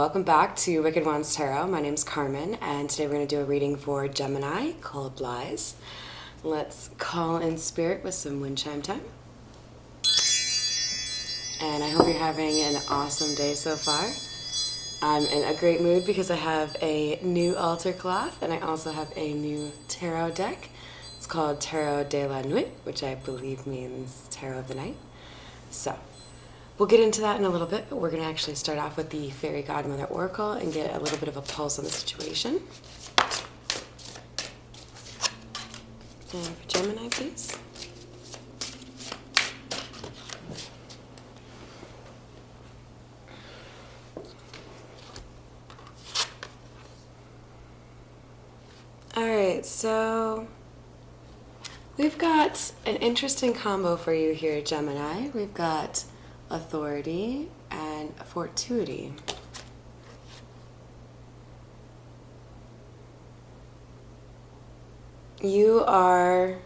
welcome back to Wicked Wands Tarot. My name's Carmen, and today we're going to do a reading for Gemini called Lies. Let's call in spirit with some wind chime time. And I hope you're having an awesome day so far. I'm in a great mood because I have a new altar cloth, and I also have a new tarot deck. It's called Tarot de la Nuit, which I believe means Tarot of the Night. So, we'll get into that in a little bit, but we're going to actually start off with the Fairy Godmother Oracle and get a little bit of a pulse on the situation. And for Gemini, please. Alright, so we've got an interesting combo for you here, Gemini. We've got authority and fortuity. You are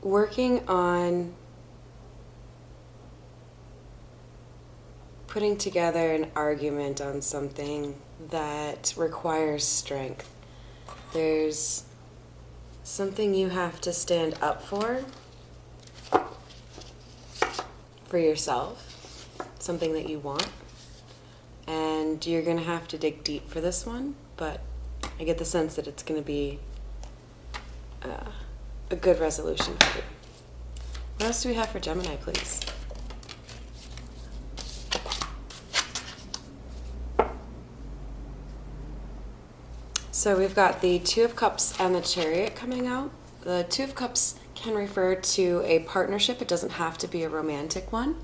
working on putting together an argument on something that requires strength. There's something you have to stand up for yourself, something that you want, and you're going to have to dig deep for this one, but I get the sense that it's going to be a good resolution for you. What else do we have for Gemini, please? So we've got the Two of Cups and the Chariot coming out. The Two of Cups can refer to a partnership. It doesn't have to be a romantic one.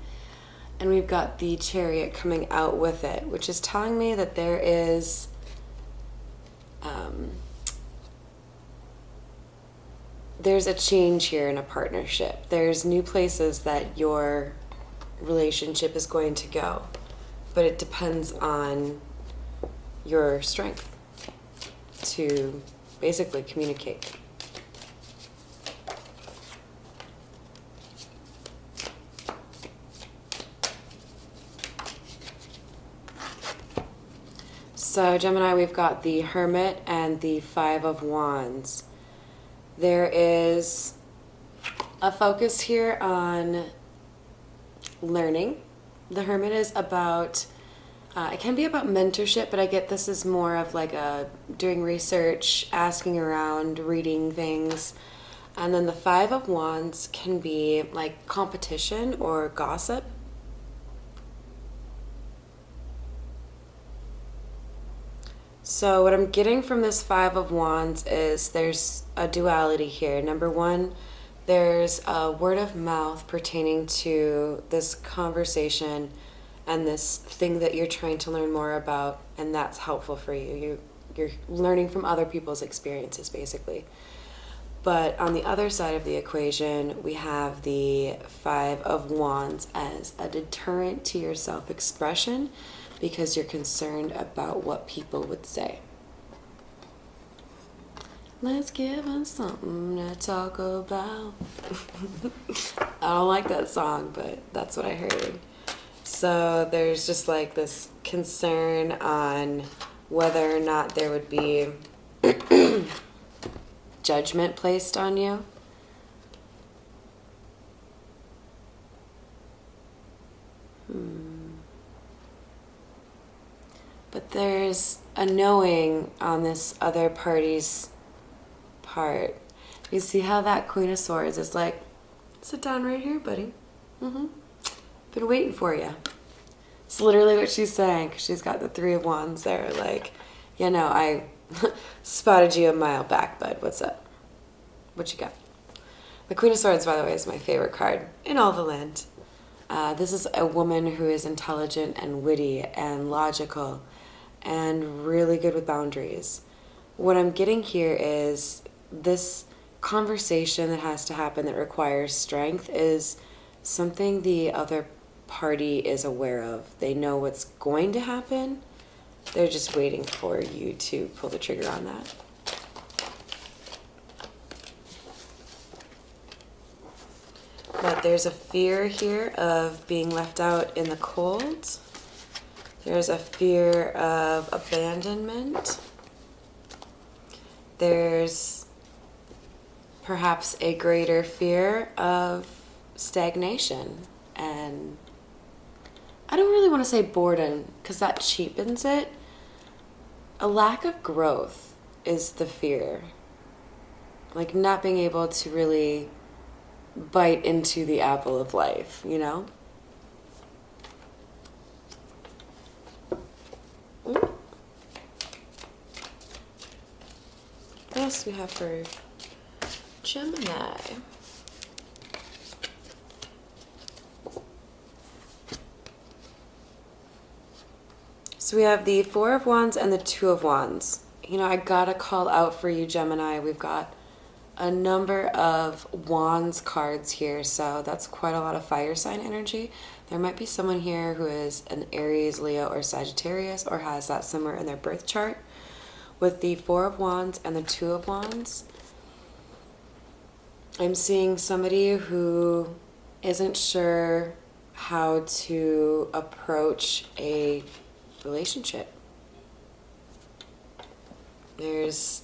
And we've got the Chariot coming out with it, which is telling me that there is there's a change here in a partnership. There's new places that your relationship is going to go, but it depends on your strength to basically communicate. So Gemini, we've got the Hermit and the Five of Wands. There is a focus here on learning. The Hermit is about it can be about mentorship, but I get this is more of like doing research, asking around, reading things. And then the Five of Wands can be like competition or gossip. So what I'm getting from this Five of Wands is there's a duality here. Number one, there's a word of mouth pertaining to this conversation and this thing that you're trying to learn more about, and that's helpful for you. You're learning from other people's experiences, basically. But on the other side of the equation, we have the Five of Wands as a deterrent to your self-expression because you're concerned about what people would say. Let's give us something to talk about. I don't like that song, but that's what I heard. So there's just like this concern on whether or not there would be judgment placed on you. But there's a knowing on this other party's part. You see how that Queen of Swords is like, sit down right here, buddy. Been waiting for you. It's literally what she's saying, because she's got the Three of Wands there. Like, you know, I spotted you a mile back, bud. What's up? What you got? The Queen of Swords, by the way, is my favorite card in all the land. This is a woman who is intelligent and witty and logical and really good with boundaries. What I'm getting here is this conversation that has to happen that requires strength is something the other party is aware of. They know what's going to happen. They're just waiting for you to pull the trigger on that. But there's a fear here of being left out in the cold. There's a fear of abandonment. There's perhaps a greater fear of stagnation. And I don't really want to say boredom because that cheapens it. A lack of growth is the fear. Like not being able to really bite into the apple of life, you know? What else do we have for Gemini? So we have the Four of Wands and the Two of Wands. You know, I gotta call out for you, Gemini. We've got a number of Wands cards here, so that's quite a lot of fire sign energy. There might be someone here who is an Aries, Leo, or Sagittarius, or has that somewhere in their birth chart. With the Four of Wands and the Two of Wands, I'm seeing somebody who isn't sure how to approach a relationship. There's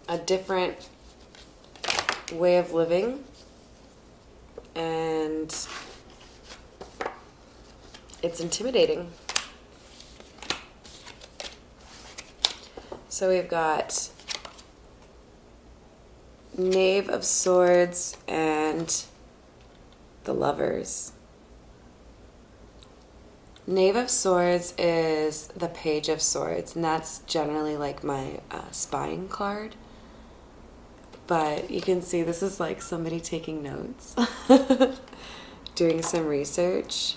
a different way of living, and it's intimidating. So we've got Knave of Swords and the Lovers. Knave of Swords is the Page of Swords, and that's generally like my spying card. But you can see this is like somebody taking notes, doing some research.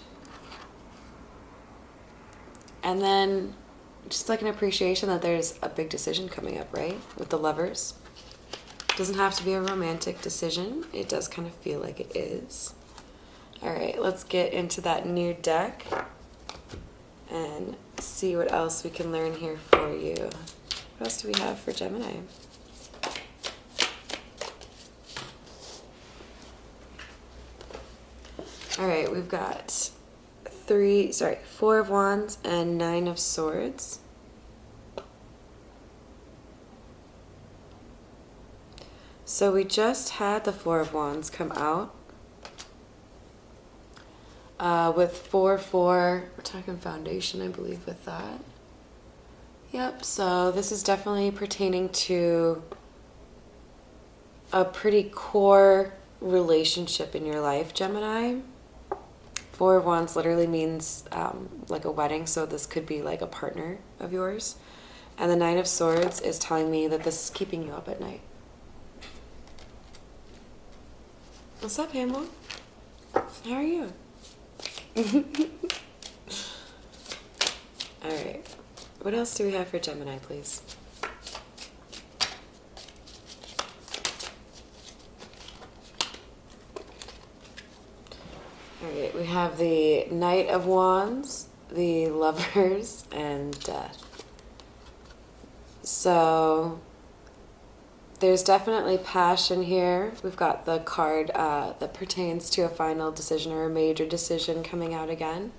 And then just like an appreciation that there's a big decision coming up, right? With the Lovers. Doesn't have to be a romantic decision. It does kind of feel like it is. All right, let's get into that new deck and see what else we can learn here for you. What else do we have for Gemini? All right, we've got Four of Wands and Nine of Swords. So we just had the Four of Wands come out. With 4-4, we're talking foundation, I believe, with that. Yep, so this is definitely pertaining to a pretty core relationship in your life, Gemini. Four of Wands literally means like a wedding, so this could be like a partner of yours. And the Nine of Swords is telling me that this is keeping you up at night. What's up, Pamela? How are you? Alright. What else do we have for Gemini, please? Alright, we have the Knight of Wands, the Lovers, and Death. So there's definitely passion here. We've got the card that pertains to a final decision or a major decision coming out again.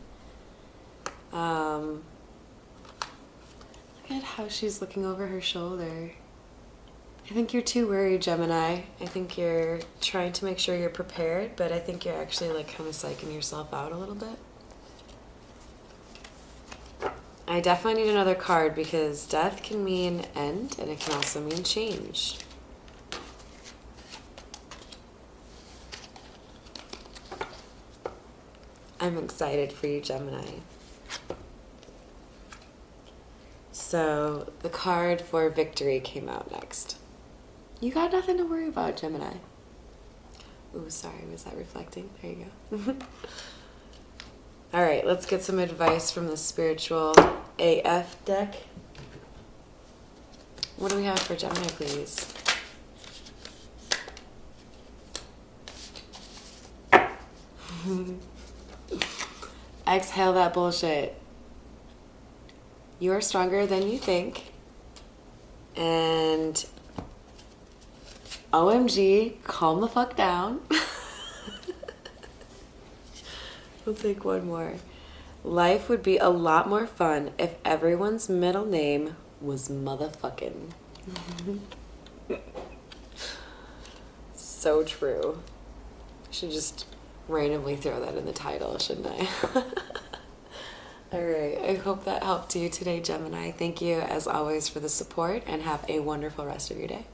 Look at how she's looking over her shoulder. I think you're too worried, Gemini. I think you're trying to make sure you're prepared, but I think you're actually like kind of psyching yourself out a little bit. I definitely need another card because death can mean end and it can also mean change. I'm excited for you, Gemini. So the card for victory came out next. You got nothing to worry about, Gemini. Ooh, sorry, was that reflecting? There you go. All right, let's get some advice from the spiritual AF deck. What do we have for Gemini, please? Exhale that bullshit. You are stronger than you think. And OMG, calm the fuck down. We'll take one more. Life would be a lot more fun if everyone's middle name was motherfucking. So true. Should just randomly throw that in the title, shouldn't I? Alright, I hope that helped you today, Gemini. Thank you, as always, for the support, and have a wonderful rest of your day.